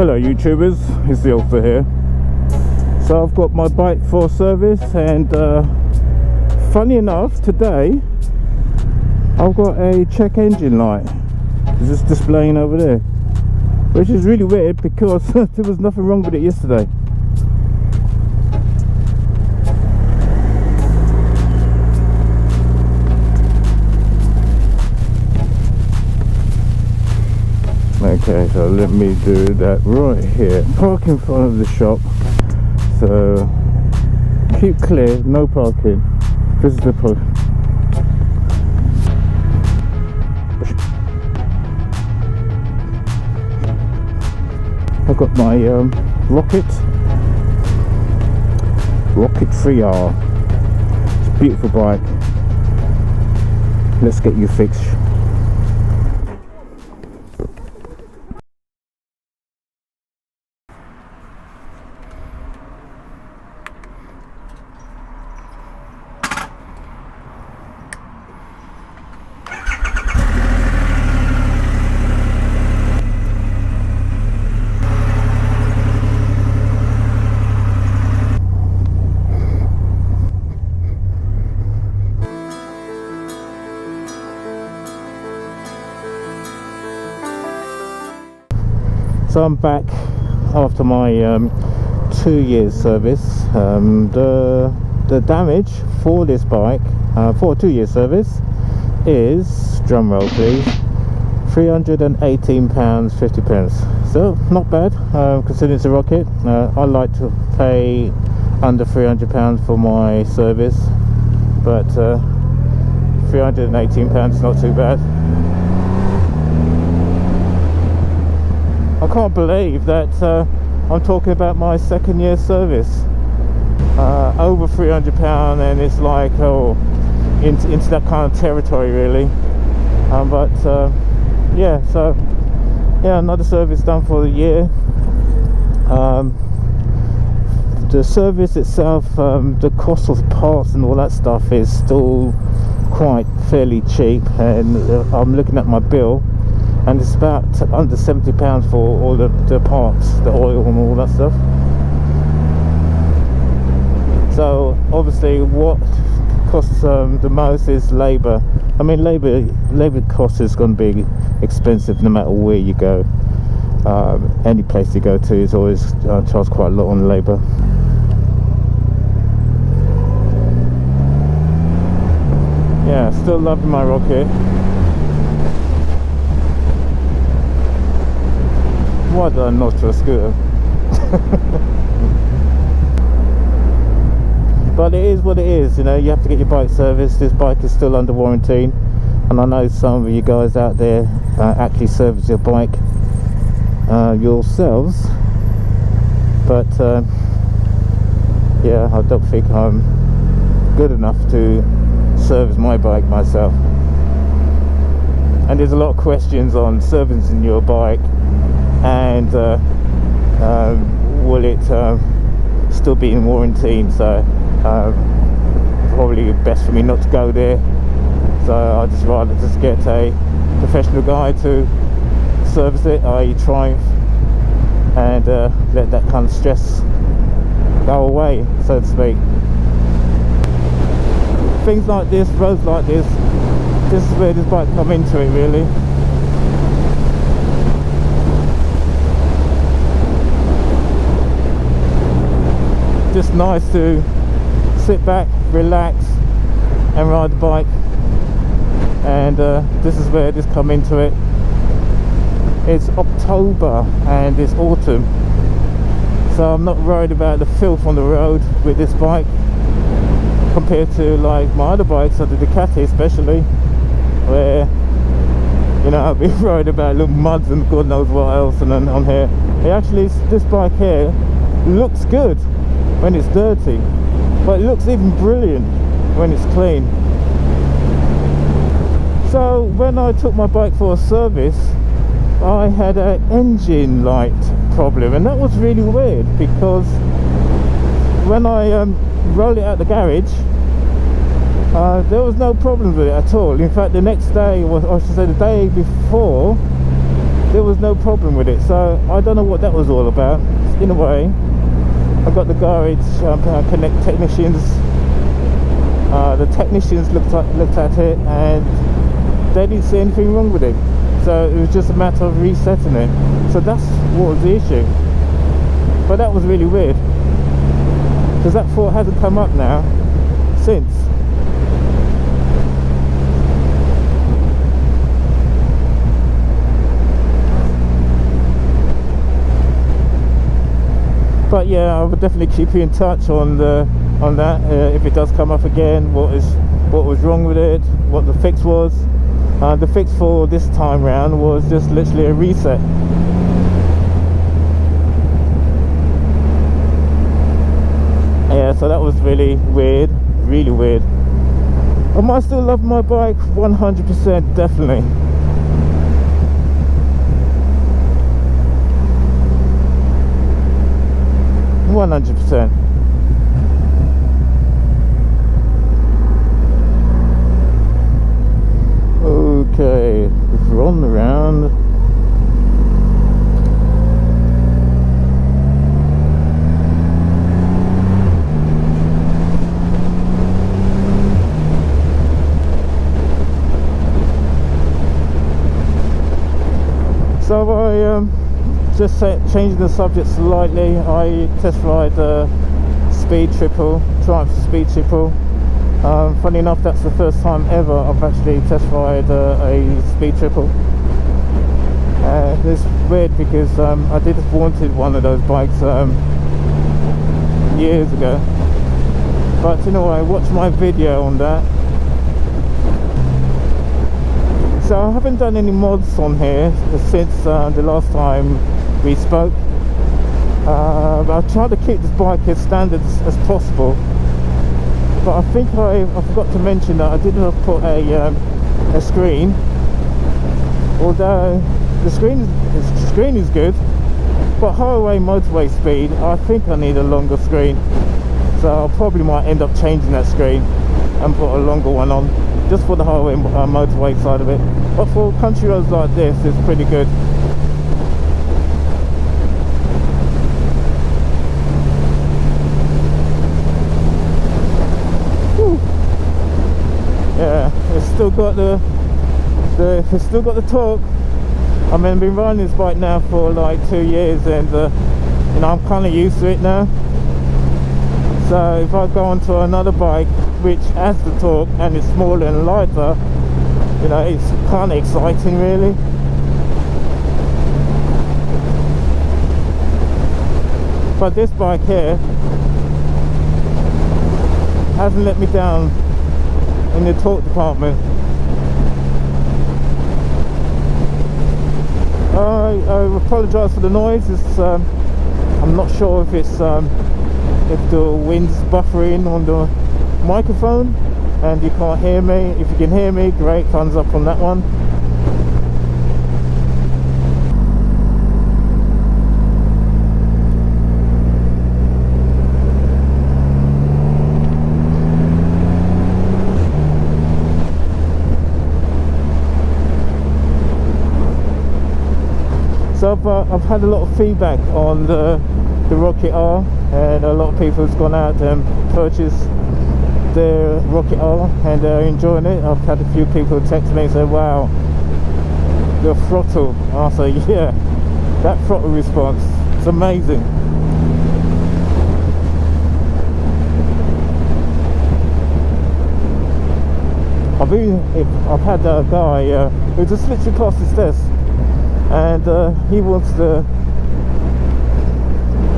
Hello YouTubers, it's the Author here. So I've got my bike for service, and funny enough today I've got a check engine light just displaying over there, which is really weird because there was nothing wrong with it yesterday. Okay, so let me do that right here. Park in front of the shop. So keep clear, no parking. This is the park. I've got my Rocket 3R. It's a beautiful bike. Let's get you fixed. So I'm back after my 2 years service. The damage for this bike for a 2 year service is, drum roll please, £318.50. So not bad, considering it's a Rocket. I like to pay under £300 for my service, but £318 is not too bad. I can't believe that I'm talking about my 2nd year service. Over £300, and it's like, oh, into that kind of territory really. But yeah, so yeah, another service done for the year. The service itself, the cost of parts and all that stuff is still quite fairly cheap, and I'm looking at my bill, and it's about under £70 for all the parts, the oil and all that stuff. So obviously what costs the most is labour. I mean, labour cost is going to be expensive no matter where you go. Any place you go to is always charged quite a lot on labour. Yeah, still loving my Rocket. Why did I not to a scooter? But it is what it is, you know. You have to get your bike serviced. This bike is still under warranty, and I know some of you guys out there actually service your bike yourselves, but yeah, I don't think I'm good enough to service my bike myself. And there's a lot of questions on servicing your bike, and will it still be in warranty. So probably best for me not to go there. So I'd just rather just get a professional guy to service it, i.e. Triumph, and let that kind of stress go away, so to speak. Things like this, roads like this is where this bike come into it really. Just nice to sit back, relax and ride the bike, and this is where this come into it. It's October and it's autumn, so I'm not worried about the filth on the road with this bike compared to like my other bikes, or the Ducati especially, where, you know, I'll be worried about little muds and God knows what else. And then on here, this bike here looks good when it's dirty, but it looks even brilliant when it's clean. So when I took my bike for a service, I had an engine light problem, and that was really weird because when I rolled it out the garage, there was no problems with it at all. In fact, the next day, I should say the day before, there was no problem with it. So I don't know what that was all about. In a way, I got the garage connect technicians. The technicians looked at it and they didn't see anything wrong with it. So it was just a matter of resetting it. So that's what was the issue. But that was really weird, because that fault hasn't come up now since. But yeah, I will definitely keep you in touch on that if it does come up again. What was wrong with it? What the fix was? The fix for this time round was just literally a reset. Yeah, so that was really weird, really weird. Am I still love my bike? 100%, definitely. %100%. Okay, run around. So I just changing the subject slightly. I test ride the Speed Triple, Triumph Speed Triple. Funny enough, that's the first time ever I've actually test ride a Speed Triple. It's weird because I did wanted one of those bikes years ago, but you know, I watched my video on that. So I haven't done any mods on here since the last time we spoke. I'll try to keep this bike as standard as possible. But I think I forgot to mention that I did put a screen. Although the screen is good, but highway motorway speed, I think I need a longer screen. So I probably might end up changing that screen and put a longer one on, just for the highway motorway side of it. But for country roads like this, it's pretty good. Whew. Yeah, it's still got it's still got the torque. I mean, I've been riding this bike now for like 2 years, and you know, I'm kind of used to it now. So if I go onto another bike which has the torque and it's smaller and lighter, you know, it's kind of exciting really. But this bike here hasn't let me down in the torque department. I apologise for the noise. It's, I'm not sure if it's if the wind's buffering on the microphone and you can't hear me. If you can hear me, great, thumbs up on that one. So I've had a lot of feedback on the Rocket R, and a lot of people have gone out and purchased the Rocket R and they're enjoying it. I've had a few people text me and say, wow, the throttle. I say, yeah, that throttle response, it's amazing. I've had a guy who just literally passed his test, and he wants to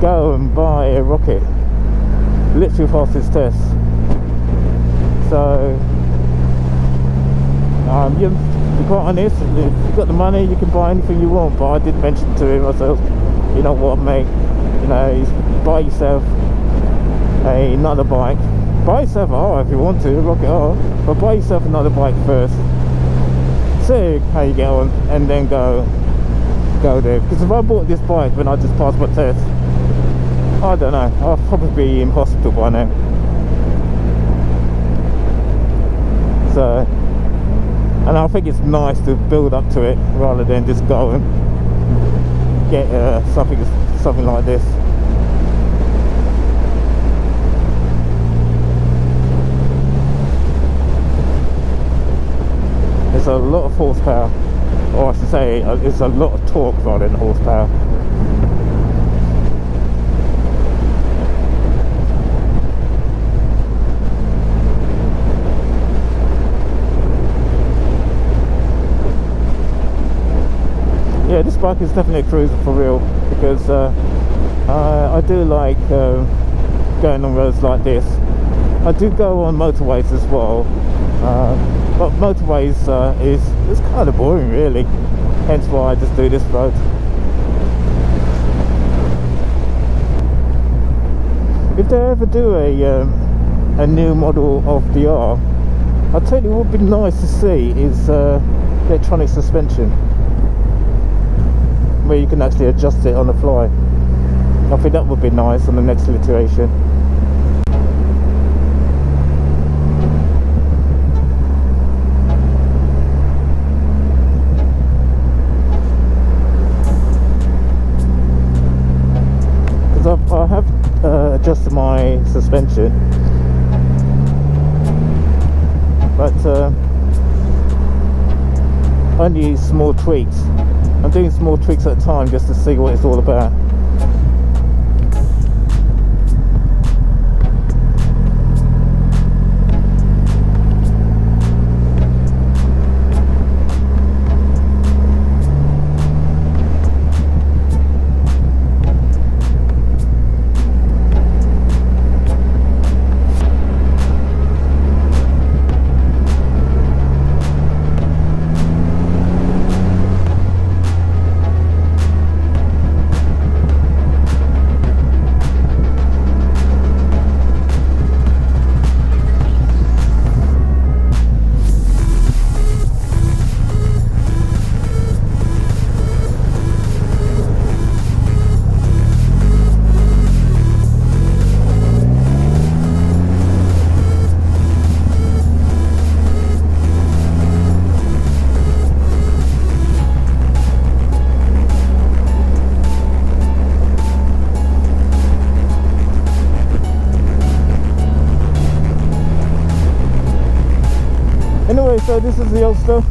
go and buy a Rocket, literally passed his test. So to be quite honest, if you've got the money, you can buy anything you want. But I did mention to him myself, you know what, mate, you know, buy yourself another bike. Buy yourself a R if you want to, Rocket R, but buy yourself another bike first, see how you get on, and then go there. Because if I bought this bike when I just passed my test, I don't know, I'll probably be in hospital by now. So, and I think it's nice to build up to it rather than just going. get something like this. It's a lot of horsepower, or I should say it's a lot of torque rather than horsepower. Yeah, this bike is definitely a cruiser for real, because I do like going on roads like this. I do go on motorways as well, but motorways is kind of boring really, hence why I just do this road. If they ever do a new model of the R, I'll tell you what would be nice to see is electronic suspension, where you can actually adjust it on the fly. I think that would be nice on the next iteration. Because I have adjusted my suspension, but only small tweaks. I'm doing small tweaks at a time just to see what it's all about. Anyway, so this is the Youngster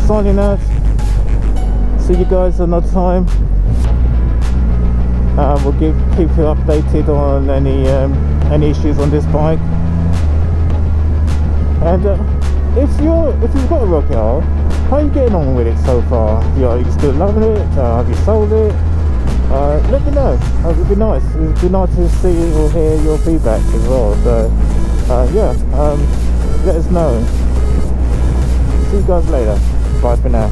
signing out. See you guys another time. We'll keep you updated on any issues on this bike. And if you've got a Rocket R, how are you getting on with it so far? Are you still loving it? Have you sold it? Let me know. It would be nice. It would be nice to see or hear your feedback as well. So yeah. Let us know. See you guys later. Bye for now.